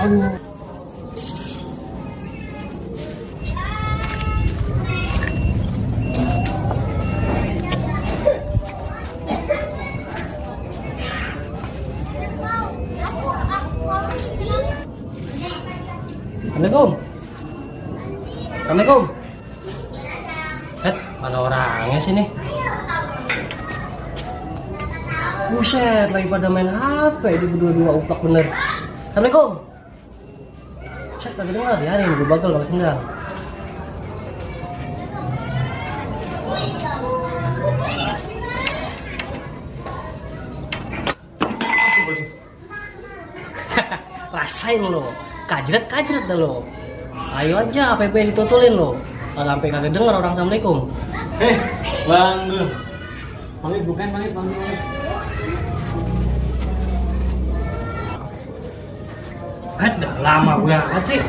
Aduh. Assalamualaikum. Assalamualaikum. Mana orangnya sini? Buset, lagi pada main HP di berdua-dua uplak bener. Assalamualaikum. Buset, kagak dengar ya, ini gue bagel pakai sendal. Rasain lo, kajret dah lo. Ayo aja APP ditutulin lo. Kalau sampai kagak denger orang assalamualaikum. Bang Dul. Pamit bukan pamit. Udah lama banget sih.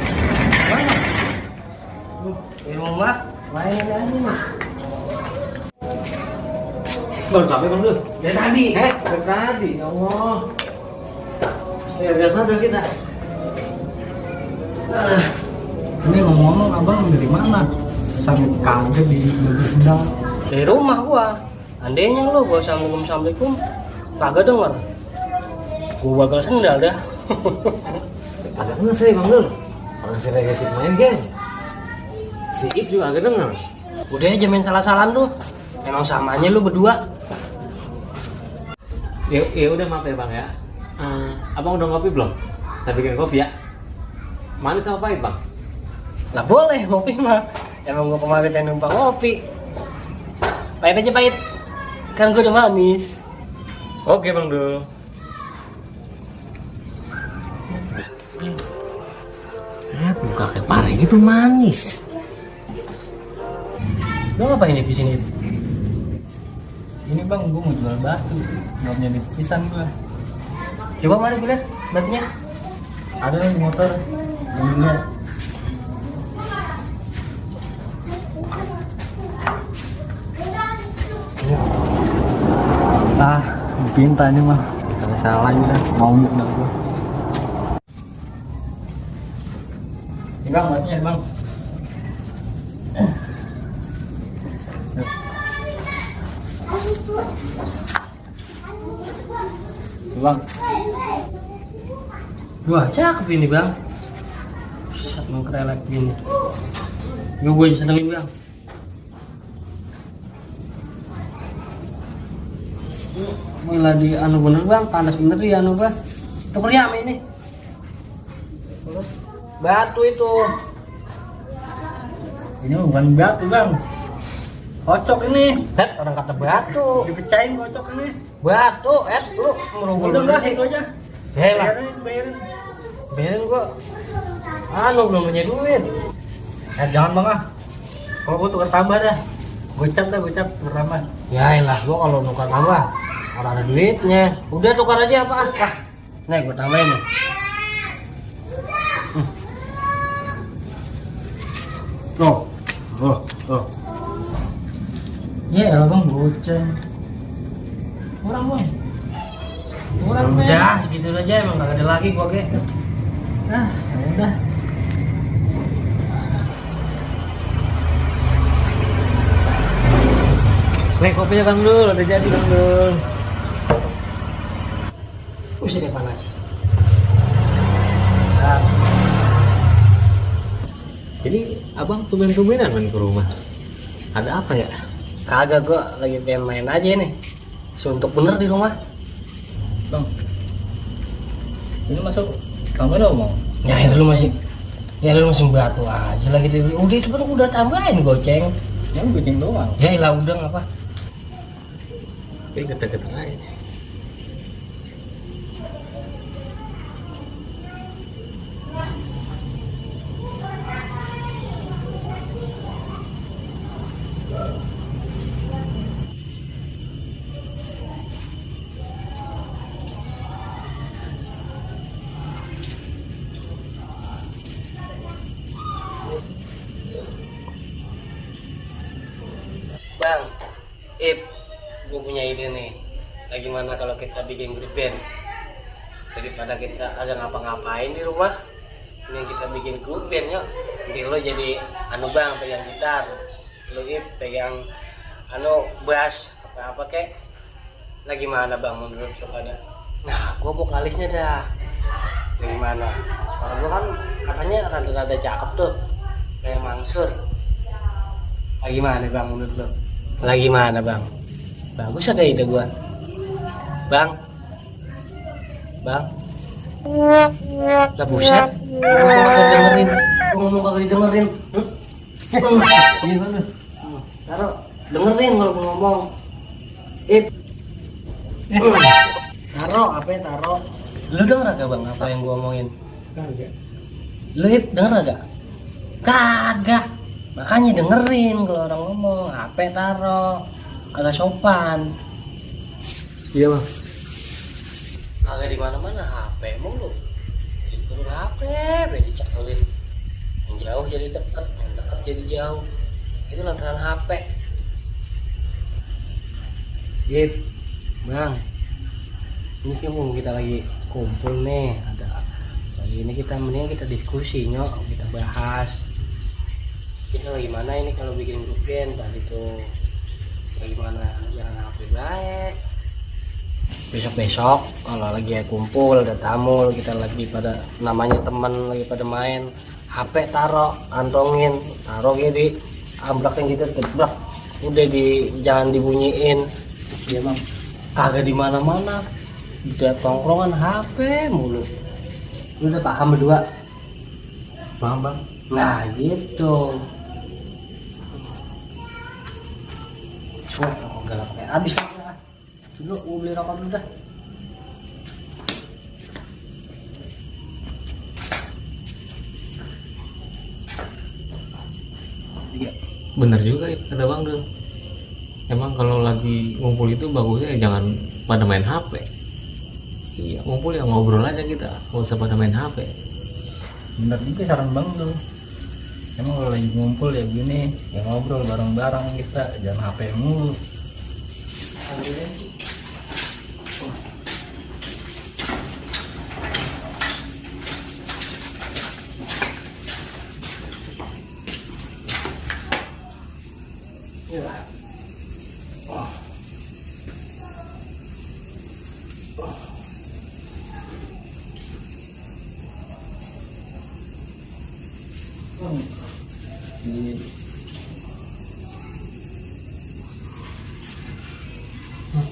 Di rumah main aja nih. Baru sampai Bang Dul. Dari tadi. Dari tadi. Ya Allah. Ya biasa udah kita. Ini ngomong abang dari mana? Sampai kaget di sendal. Dari rumah gua. Andainya lo gua assalamualaikum kagak denger. Gua bakal sendal dah. Agak ngesel Bang Dul. Orang si Rega sih main geng. Si Ip juga agak denger. Udah aja main salah-salahan lu. Emang samanya lu berdua. Ya udah maaf ya Bang ya. Abang udah ngopi belum? Saya bikin kopi ya. Manis sama pahit Bang? Nggak boleh ngopi mah. Emang gua kemarin yang numpang ngopi. Pahit aja pahit. Kan gua udah manis. Oke Bang Dul. Buka kayak parah gitu manis. Lu ngapain di sini? Ini bang, gue mau jual batu. Gak punya duit pisan gue. Coba mari gue lihat batunya. Ada di motor. Enggak. Pinta ini mah. Kalau salah udah mau dah gue. Ini bang, batunya bang. Bang, Wah, cakep ini bang. Set mengkerelek gini. Yuk gue senengin bang. Mulai di anu bener bang, panas bener di anu bang. Itu meriam ini. Batu itu. ini bukan batu bang. Kocok ini. Orang kata batu. Dipecahin kocok ini. Batu, lu merunggul Udah bener bang, sih. itu aja. Helah, Bayarin. biarin gua. Anu belum punya duit. Jangan bang ah. Kalau gue tukar tambah dah. Gocap tukar tambah. Ya elah, gua kalau nukar tambah orang ada duitnya. Udah tukar aja apa? Nih gua tambahin nih. Oh. Iya elah bang, gocap. Kurang bang. Udah, gitu aja emang gak ada lagi gua ke. Nah, udah. Nih kopinya Bang Dul, udah jadi Bang Dul. Udah panas. Jadi abang tumben-tumbenan main ke rumah. Ada apa ya? Kagak, gua lagi pengen main aja nih. Suntuk bener di rumah. Bang, ini masuk kamera mau? Ya lu masih batu aja lagi. Udah itu udah tambahin goceng. Yang goceng doang. Ya ilah udah ngapa? Tapi getar-getar aja. Bang, Ip, gue punya ide nih. Bagaimana kalau kita bikin grup band? Daripada kita agak ngapa-ngapain di rumah, ini kita bikin grup band yuk. Nanti lo jadi anu bang pegang gitar, lo pegang anu bass apa kek. Lagi mana bang menurut lo pada? Nah, gua vokalisnya dah. Dari mana? Kalau gua kan katanya rada-rada cakep tuh, kayak Mansur. Lagi mana bang menurut lo? Lagi mana bang? Bagus ada ide gua. Bang, lah buset, ngomong kagak dengerin. Gimana? Taruh, dengerin kalau gua ngomong. Taruh, apa ya taruh? Lu denger gak bang apa yang gua omongin? Kagak. Lu denger gak? Kagak. Makanya dengerin kalau orang ngomong. HP taruh, kagak sopan. Iya bang. Kagak di mana-mana HP mulu. Turun HP, dicakelin. Yang jauh jadi dekat, yang dekat jadi jauh. Itu lantaran HP. Sip, bang. Ini kita lagi kumpul nih. Ada lagi ini kita mending kita diskusi nyok, kita bahas. Kita lagi mana ini kalau bikin grup band tadi tuh. Lagi mana? Jangan HP baik. Besok kalau lagi kumpul ada tamu kita lagi pada namanya teman lagi pada main HP taruh antongin taruh gini ambrakin gitu gebrak udah jangan dibunyiin ya bang kagak di mana-mana udah tongkrongan HP mulu lu udah paham berdua Paham bang. nah gitu wah galak kayak habis dulu mau beli rokok dulu dah. Bener juga ya kata bang tuh. Emang kalau lagi ngumpul itu bagusnya jangan pada main HP. Iya ngumpul ya ngobrol aja kita, nggak usah pada main HP. Bener juga saran bang tuh. Emang kalau lagi ngumpul ya gini, ya ngobrol bareng-bareng kita, jangan HP mulu.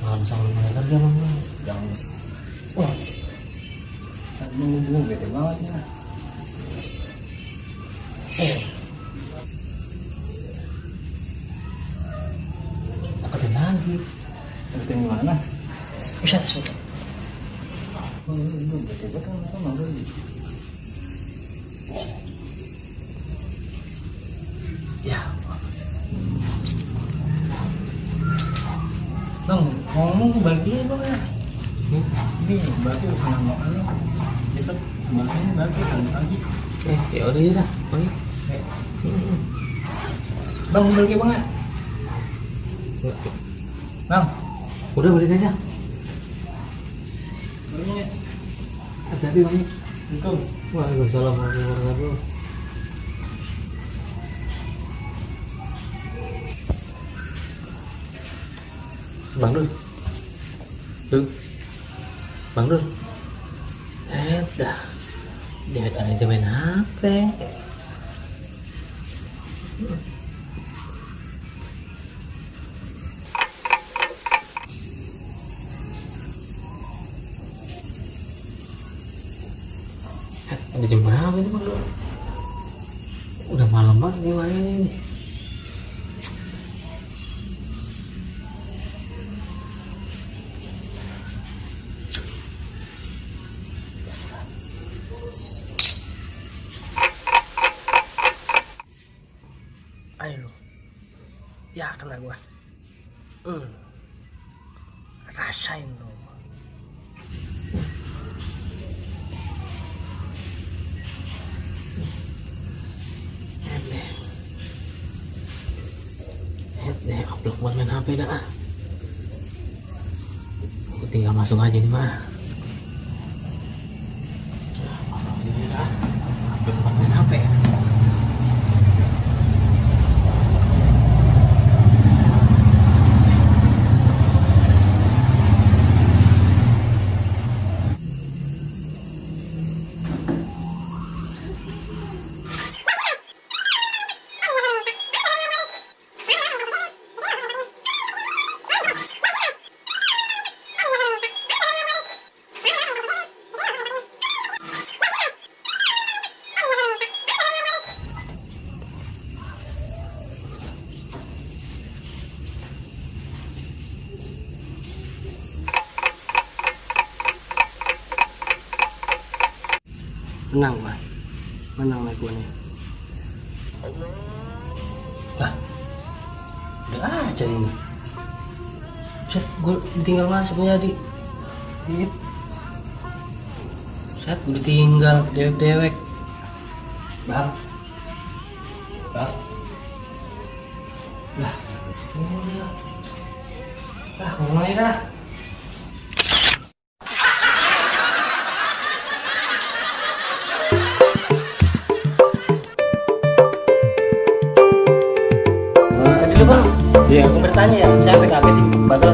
Nggak bisa ngomong kerja bang. Jangan. Wah, nunggu bete banget ya. Deketin lagi. Deketin gimana? Bisa sudah. Oh, itu bete banget kan sama lagi. Ya, Bang, ngomong balik dulu bang ya. Ini berarti harus namakannya. Kita semakin berarti lagi. Ya udah ya dah. Bang. Bang balik bang ya. Bang, Udah balik aja. baliknya. Hati-hati bang. Assalamualaikum. Waalaikumsalam warahmatullahi wabarakatuh. Bang Dul. Bang Dul. Dah. Dia aja main HP. Ada jam berapa ini Bang Dul? Udah malam banget nih main ini. ayo. Ya kena gua. Rasain lo. Upload buat main HP dah. Aku tinggal masuk aja nih mah. ke tempat main HP. Menang Pak, menang naik gue nih. Lah, udah aja ini. Set, gue ditinggal masuk jadi. Set, gue ditinggal dewek-dewek. Bang, bang. Lah, ngomong aja dah. Iya. Aku bertanya ya, saya PKB di Padahal